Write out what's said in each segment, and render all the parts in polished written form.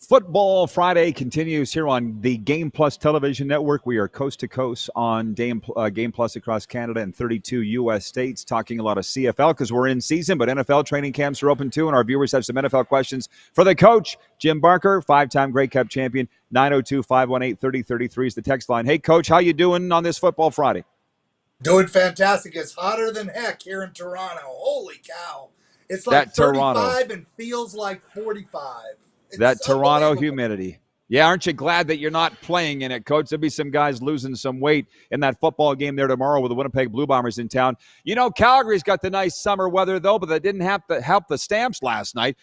Football Friday continues here on the Game Plus television network. We are coast to coast on Game Plus across Canada and 32 U.S. states, talking a lot of CFL because we're in season, but NFL training camps are open too, and our viewers have some NFL questions for the coach, Jim Barker, five-time Grey Cup champion. 902-518-3033 is the text line. Hey, Coach, how you doing on this Football Friday? Doing fantastic. It's hotter than heck here in Toronto. Holy cow. It's like That 35 Toronto. and feels like 45. That It's Toronto unbelievable. humidity. Yeah, aren't you glad that you're not playing in it, Coach? There'll be some guys losing some weight in that football game there tomorrow with the Winnipeg Blue Bombers in town. You know, Calgary's got the nice summer weather, though, but that didn't have to help the Stamps last night.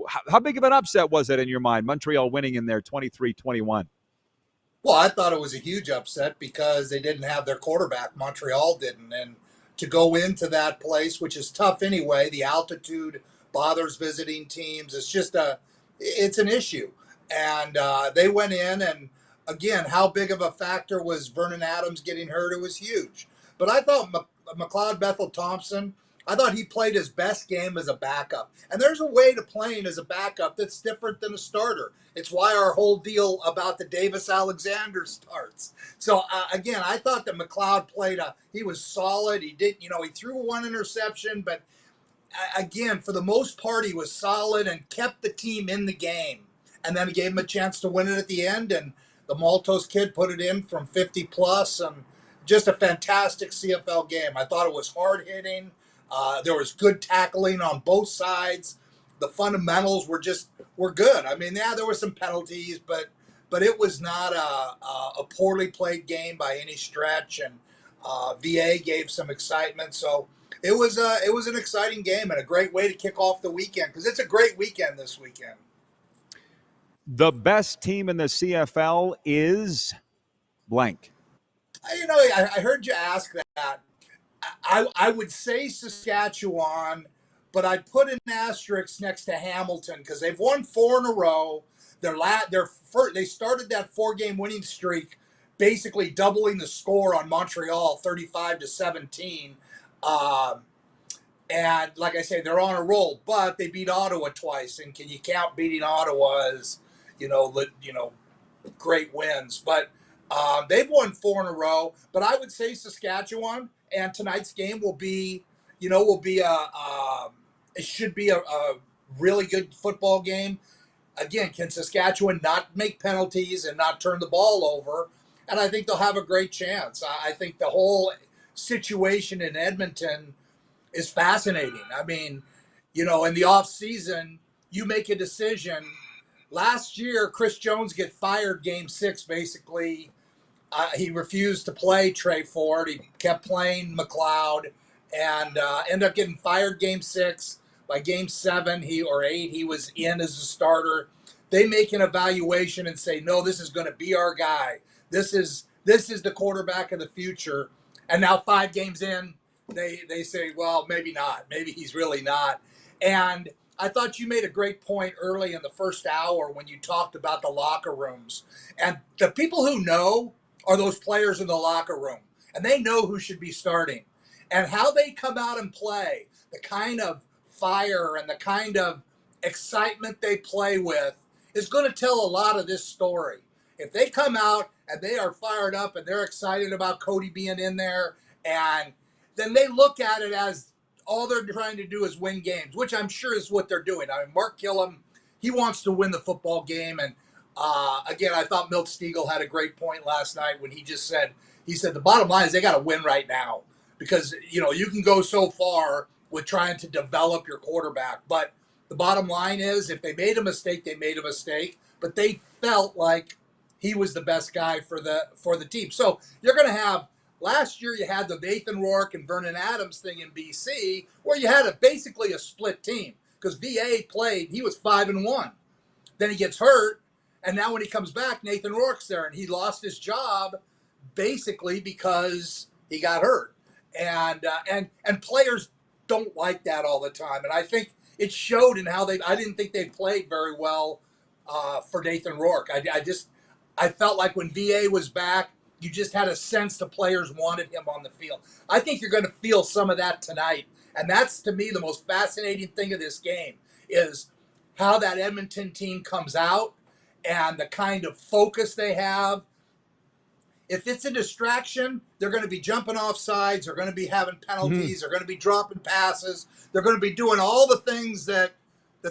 How big of an upset was it in your mind, Montreal winning in there 23-21? Well, I thought it was a huge upset because they didn't have their quarterback. Montreal didn't. And to go into that place, which is tough anyway, the altitude bothers visiting teams. It's an issue. And they went in, and again, how big of a factor was Vernon Adams getting hurt? It was huge. But I thought McLeod Bethel Thompson, I thought he played his best game as a backup. And there's a way to playing as a backup that's different than a starter. It's why our whole deal about the Davis Alexander starts. So, again, I thought that McLeod he was solid. He did, he threw one interception, but again, for the most part, he was solid and kept the team in the game. And then he gave him a chance to win it at the end. And the Maltos kid put it in from 50 plus. And just a fantastic CFL game. I thought it was hard hitting. There was good tackling on both sides. The fundamentals were good. I mean, yeah, there were some penalties, but it was not a poorly played game by any stretch. And VA gave some excitement. So it was an exciting game and a great way to kick off the weekend because it's a great weekend this weekend. The best team in the CFL is blank. I heard you ask that. I would say Saskatchewan, but I'd put an asterisk next to Hamilton because they've won 4 in a row. They started that 4-game winning streak, basically doubling the score on Montreal, 35-17. And like I say, they're on a roll, but they beat Ottawa twice. And can you count beating Ottawa as, great wins? But they've won 4 in a row. But I would say Saskatchewan, and tonight's game will be it should be a really good football game. Again, can Saskatchewan not make penalties and not turn the ball over? And I think they'll have a great chance. I think the whole situation in Edmonton is fascinating. I mean, in the off season, you make a decision. Last year, Chris Jones get fired game 6, basically. He refused to play Trey Ford. He kept playing McLeod and ended up getting fired game 6. By game 7 or 8, he was in as a starter. They make an evaluation and say, no, this is going to be our guy. This is the quarterback of the future. And now 5 games in, they say, well, maybe not. Maybe he's really not. And I thought you made a great point early in the first hour when you talked about the locker rooms. And the people who know are those players in the locker room. And they know who should be starting. And how they come out and play, the kind of fire and the kind of excitement they play with is going to tell a lot of this story. If they come out and they are fired up and they're excited about Cody being in there, and then they look at it as all they're trying to do is win games, which I'm sure is what they're doing. I mean, Mark Killam, he wants to win the football game. And again, I thought Milt Stegall had a great point last night when he said the bottom line is they got to win right now because, you can go so far with trying to develop your quarterback. But the bottom line is if they made a mistake, they made a mistake. But they felt like he was the best guy for the team. So you're going to have – last year you had the Nathan Rourke and Vernon Adams thing in BC where you had basically a split team because VA played – he was 5-1. Then he gets hurt, and now when he comes back, Nathan Rourke's there, and he lost his job basically because he got hurt. And players – don't like that all the time. And I think it showed in how I didn't think they played very well for Nathan Rourke. I felt like when VA was back, you just had a sense the players wanted him on the field. I think you're going to feel some of that tonight. And that's, to me, the most fascinating thing of this game is how that Edmonton team comes out and the kind of focus they have. If it's a distraction, they're going to be jumping off sides. They're going to be having Mhm. penalties. They're going to be dropping passes. They're going to be doing all the things that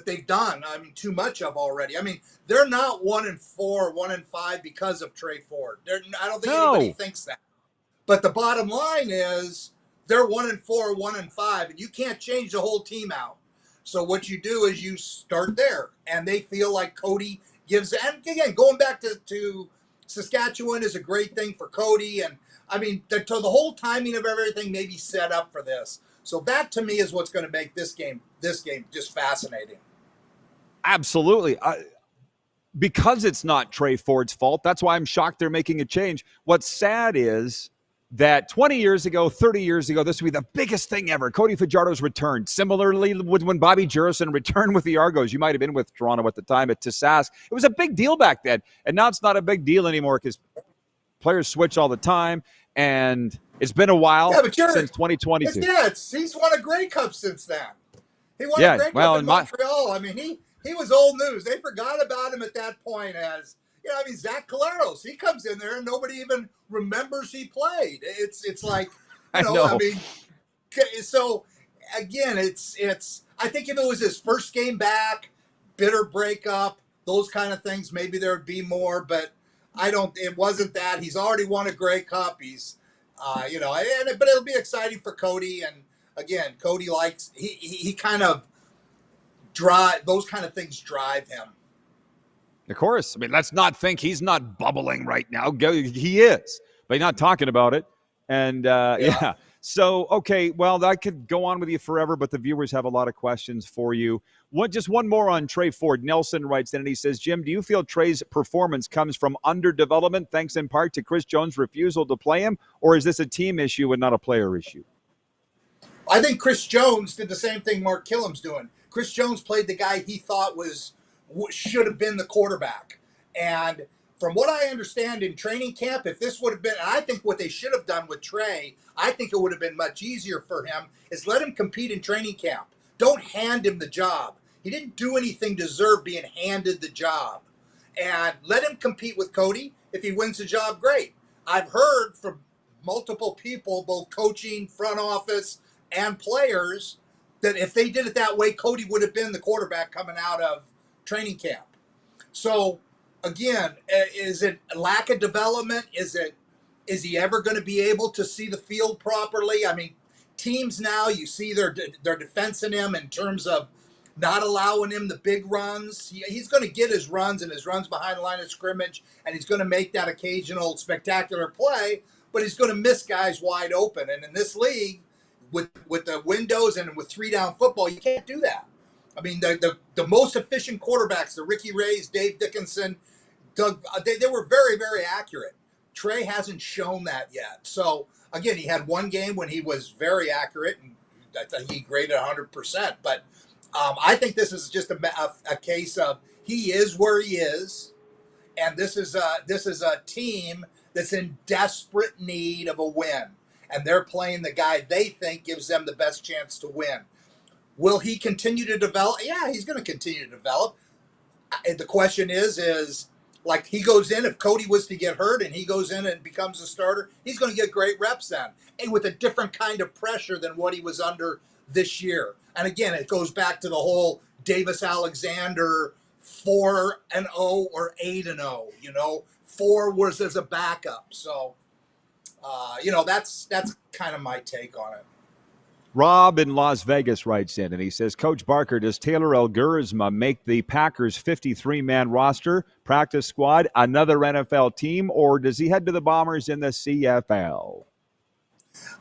they've done. I mean, too much of already. I mean, they're not 1-4, 1-5 because of Trey Ford. I don't think anybody No. thinks that. But the bottom line is they're 1-4, 1-5, and you can't change the whole team out. So what you do is you start there, and they feel like Cody gives. And again, going back to Saskatchewan is a great thing for Cody, and I mean the whole timing of everything may be set up for this. So that to me is what's going to make this game just fascinating. Absolutely. Because it's not Trey Ford's fault. That's why I'm shocked they're making a change. What's sad is that 20 years ago, 30 years ago, this would be the biggest thing ever. Cody Fajardo's return. Similarly, when Bobby Jurison returned with the Argos, you might have been with Toronto at the time at Sask. It was a big deal back then. And now it's not a big deal anymore because players switch all the time. And it's been a while Yeah, but since 2022. he's won a Grey Cup since then. He won a Yeah, Grey well, Cup in Montreal. I mean, he was old news. They forgot about him at that point as, I mean, Zach Caleros. He comes in there and nobody even remembers he played. It's like, I know. I mean, so again, it's I think if it was his first game back, bitter breakup, those kind of things, maybe there would be more, but it wasn't that. He's already won a Grey Cup. He's, but it'll be exciting for Cody. And again, Cody likes, he kind of those kind of things drive him. Of course. I mean, let's not think he's not bubbling right now. He is, but he's not talking about it. And yeah. So, okay, well, that could go on with you forever, but the viewers have a lot of questions for you. Just one more on Trey Ford. Nelson writes in and he says, Jim, do you feel Trey's performance comes from underdevelopment, thanks in part to Chris Jones' refusal to play him, or is this a team issue and not a player issue? I think Chris Jones did the same thing Mark Killam's doing. Chris Jones played the guy he thought should have been the quarterback. And from what I understand in training camp, if this would have been, I think what they should have done with Trey, I think it would have been much easier for him, is let him compete in training camp. Don't hand him the job. He didn't do anything to deserve being handed the job. And let him compete with Cody. If he wins the job, great. I've heard from multiple people, both coaching, front office, and players, that if they did it that way, Cody would have been the quarterback coming out of training camp. So, again, is it a lack of development? Is he ever going to be able to see the field properly? I mean, teams now, you see they're defensing him in terms of not allowing him the big runs. He's going to get his runs and his runs behind the line of scrimmage, and he's going to make that occasional spectacular play, but he's going to miss guys wide open. And in this league, with the windows and with 3-down football, you can't do that. I mean, the most efficient quarterbacks, the Ricky Rays, Dave Dickinson, Doug, they were very, very accurate. Trey hasn't shown that yet. So, again, he had one game when he was very accurate, and I think he graded 100%. But I think this is just a case of he is where he is, and this is a team that's in desperate need of a win. And they're playing the guy they think gives them the best chance to win. Will he continue to develop? Yeah, he's going to continue to develop. The question is like he goes in, if Cody was to get hurt and he goes in and becomes a starter, he's going to get great reps then, and with a different kind of pressure than what he was under this year. And again, it goes back to the whole Davis Alexander 4-0 or 8-0. 4 was as a backup. So, that's kind of my take on it. Rob in Las Vegas writes in, and he says, Coach Barker, does Taylor Elgurizma make the Packers' 53-man roster, practice squad, another NFL team, or does he head to the Bombers in the CFL?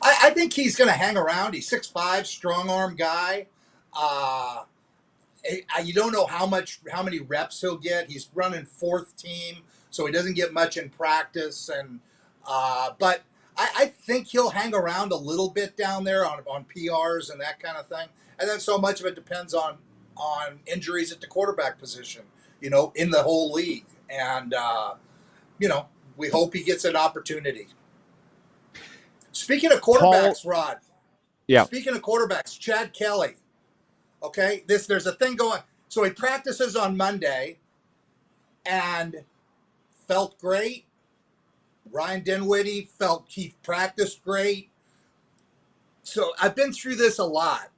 I think he's going to hang around. He's 6'5", strong-arm guy. You don't know how many reps he'll get. He's running fourth team, so he doesn't get much in practice. But I think he'll hang around a little bit down there on PRs and that kind of thing. And then so much of it depends on injuries at the quarterback position, in the whole league. And, we hope he gets an opportunity. Speaking of quarterbacks, Rod. Yeah. Speaking of quarterbacks, Chad Kelly. Okay, there's a thing going. So he practices on Monday. and felt great. Ryan Dinwiddie felt he practiced great. So I've been through this a lot.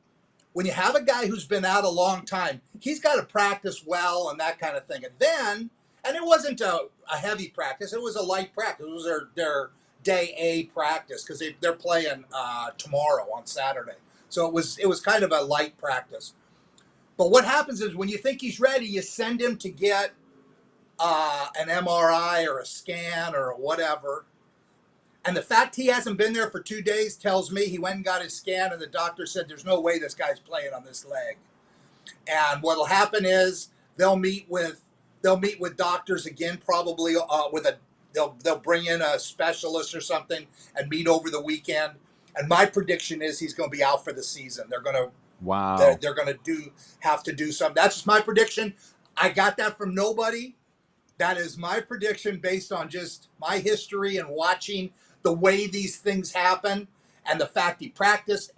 When you have a guy who's been out a long time, he's got to practice well and that kind of thing. And it wasn't a heavy practice. It was a light practice. It was their day A practice because they're playing tomorrow on Saturday. So it was kind of a light practice. But what happens is when you think he's ready, you send him to get an MRI or a scan or whatever. And the fact he hasn't been there for 2 days tells me he went and got his scan, and the doctor said there's no way this guy's playing on this leg. And what'll happen is they'll meet with doctors again, probably they'll bring in a specialist or something and meet over the weekend. And my prediction is he's going to be out for the season. They're going to have to do something. That's just my prediction. I got that from nobody. That is my prediction based on just my history and watching the way these things happen and the fact he practiced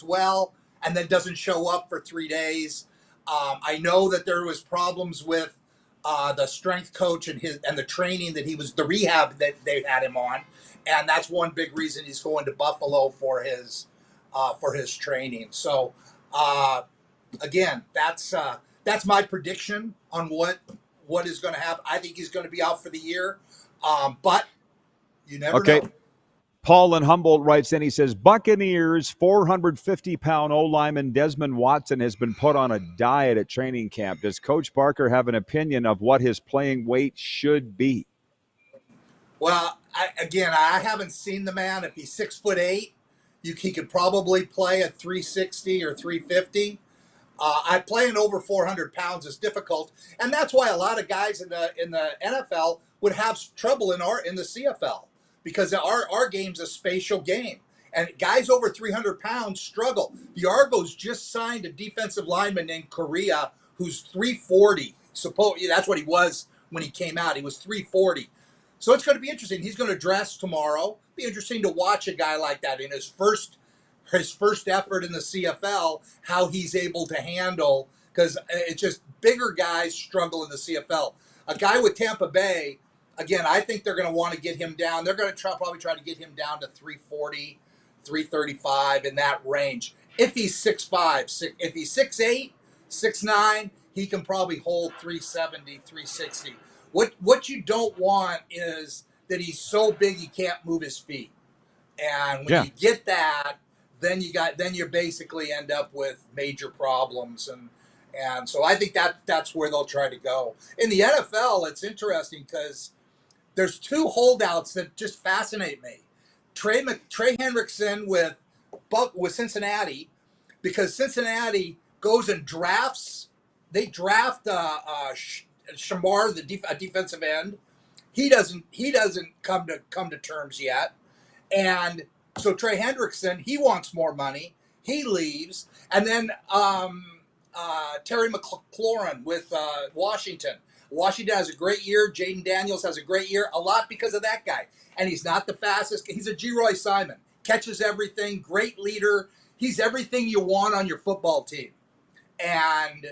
well and then doesn't show up for 3 days. I know that there was problems with the strength coach and the training the rehab that they had him on. And that's one big reason he's going to Buffalo for his training. So again, that's my prediction on what is going to happen. I think he's going to be out for the year, but you never know. Paul in Humboldt writes in, he says, Buccaneers 450-pound O-lineman Desmond Watson has been put on a diet at training camp. Does Coach Barker have an opinion of what his playing weight should be? Well, I haven't seen the man. If he's 6'8", he could probably play at 360 or 350. Playing over 400 pounds is difficult, and that's why a lot of guys in the NFL would have trouble in the CFL because our game's a spatial game, and guys over 300 pounds struggle. The Argos just signed a defensive lineman named Correa who's 340. That's what he was when he came out. He was 340. So it's going to be interesting. He's going to dress tomorrow. Be interesting to watch a guy like that in his first effort in the CFL, how he's able to handle, because it's just bigger guys struggle in the CFL. A guy with Tampa Bay, again, I think they're going to want to get him down. They're going to probably try to get him down to 340, 335 in that range. If he's 6'5", if he's 6'8", 6'9", he can probably hold 370, 360. What you don't want is that he's so big he can't move his feet. And when you get that, then you basically end up with major problems, and so I think that's where they'll try to go. In the NFL, it's interesting because there's two holdouts that just fascinate me. Trey Hendrickson with Cincinnati, because Cincinnati goes and drafts. They draft Shamar, a defensive end. He doesn't come to terms yet, and so Trey Hendrickson, he wants more money. He leaves. And then Terry McLaurin with Washington. Washington has a great year. Jaden Daniels has a great year. A lot because of that guy. And he's not the fastest. He's a G. Simon. Catches everything. Great leader. He's everything you want on your football team. And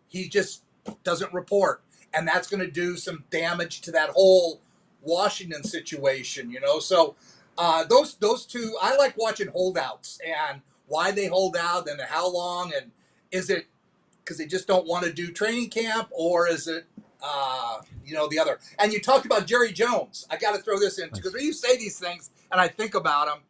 he just doesn't report. And that's going to do some damage to that whole Washington situation, So those two, I like watching holdouts and why they hold out and how long, and is it because they just don't want to do training camp, or is it the other? And you talked about Jerry Jones. I got to throw this in because when you say these things and I think about him,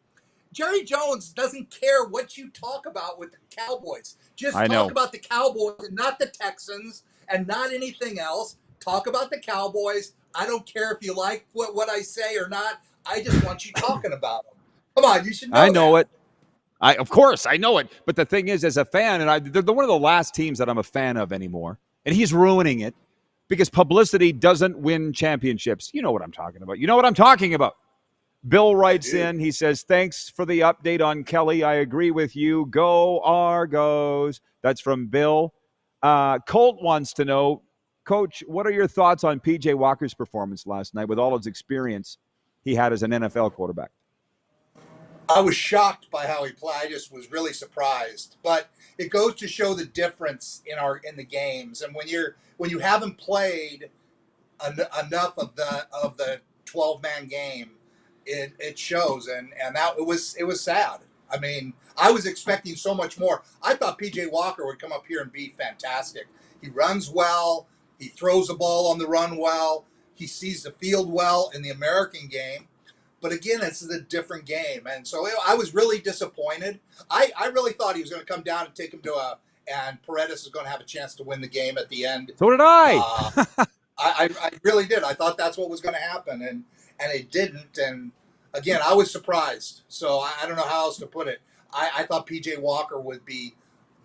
Jerry Jones doesn't care what you talk about with the Cowboys. Just talk about the Cowboys and not the Texans and not anything else. Talk about the Cowboys. I don't care if you like what I say or not. I just want you talking about them. Come on, you should know I know that. it. Of course, I know it. But the thing is, as a fan, and they're one of the last teams that I'm a fan of anymore. And he's ruining it because publicity doesn't win championships. You know what I'm talking about. Bill writes in. He says, thanks for the update on Kelly. I agree with you. Go Argos. That's from Bill. Colt wants to know, Coach, what are your thoughts on P.J. Walker's performance last night with all his experience he had as an NFL quarterback? I was shocked by how he played. I just was really surprised. But it goes to show the difference in the games. And when you haven't played enough of the 12-man game. It shows, and that it was sad. I mean, I was expecting so much more. I thought PJ Walker would come up here and be fantastic. He runs well. He throws the ball on the run well. He sees the field well in the American game. But again, this is a different game. And so I was really disappointed. I really thought he was going to come down and take him and Paredes is going to have a chance to win the game at the end. So did I. I really did. I thought that's what was going to happen, and it didn't. And again, I was surprised. So I don't know how else to put it. I thought PJ Walker would be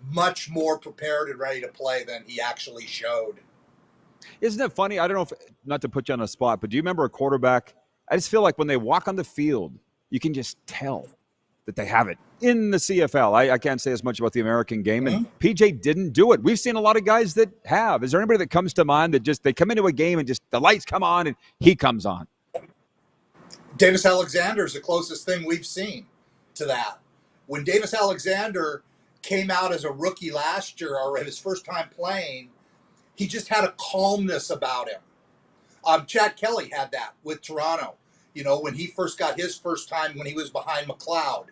much more prepared and ready to play than he actually showed. Isn't it funny? I don't know if, not to put you on the spot, but do you remember a quarterback? I just feel like when they walk on the field, you can just tell that they have it in the CFL. I can't say as much about the American game, and PJ didn't do it. We've seen a lot of guys that have. Is there anybody that comes to mind that just they come into a game and just the lights come on and he comes on? Davis Alexander is the closest thing we've seen to that. When Davis Alexander came out as a rookie last year or his first time playing, he just had a calmness about him. Chad Kelly had that with Toronto. You know, when he first got his first time when he was behind McLeod,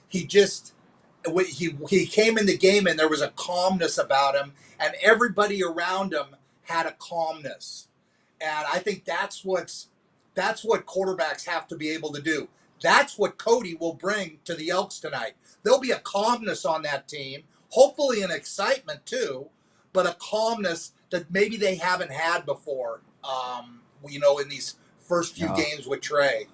he came in the game and there was a calmness about him, and everybody around him had a calmness. And I think that's what quarterbacks have to be able to do. That's what Cody will bring to the Elks tonight. There'll be a calmness on that team, hopefully an excitement too, but a calmness that maybe they haven't had before, in these first few games with Trey.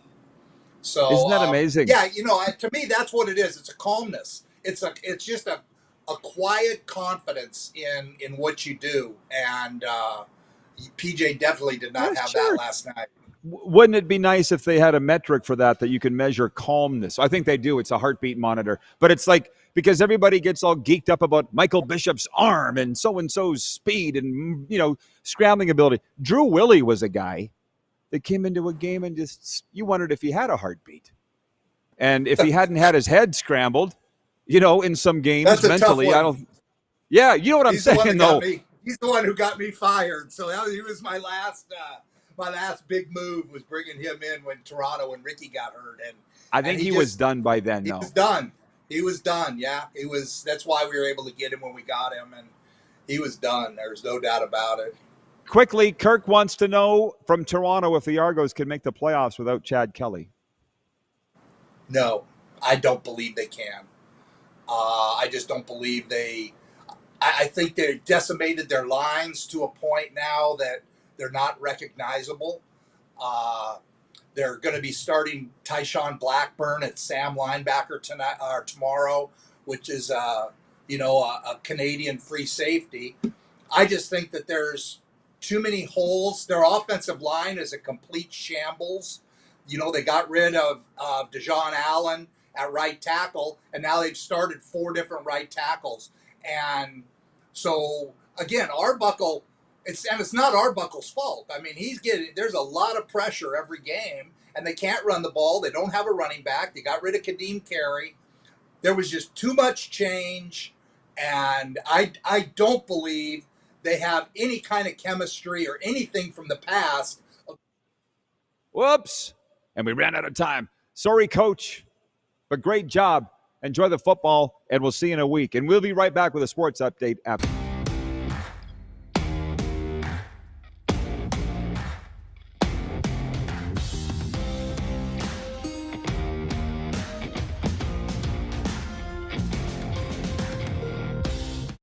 So isn't that amazing? Yeah, to me, that's what it is. It's a calmness. It's just a quiet confidence in what you do. And PJ definitely did not have that last night. Wouldn't it be nice if they had a metric for that you can measure calmness? I think they do. It's a heartbeat monitor. But it's like, because everybody gets all geeked up about Michael Bishop's arm and so-and-so's speed and, scrambling ability. Drew Willie was a guy that came into a game and just, you wondered if he had a heartbeat. And if he hadn't had his head scrambled, in some games mentally, you know what I'm saying, though. He's the one who got me fired. So he was my last big move, was bringing him in when Ricky got hurt. And I think he was done by then, He was done. Yeah, he was. That's why we were able to get him when we got him, and he was done. There's no doubt about it. Quickly, Kirk wants to know from Toronto if the Argos can make the playoffs without Chad Kelly. No, I don't believe they can. I just don't believe they. I think they decimated their lines to a point now that they're not recognizable. They're going to be starting Tyshawn Blackburn at Sam linebacker tonight or tomorrow, which is a Canadian free safety. I just think that there's too many holes. Their offensive line is a complete shambles. They got rid of Dejon Allen at right tackle, and now they've started 4 different right tackles. And so again, Arbuckle. It's not Arbuckle's fault. I mean, there's a lot of pressure every game, and they can't run the ball. They don't have a running back. They got rid of Kadeem Carey. There was just too much change, and I don't believe they have any kind of chemistry or anything from the past. Whoops. And we ran out of time. Sorry, Coach, but great job. Enjoy the football, and we'll see you in a week. And we'll be right back with a sports update after.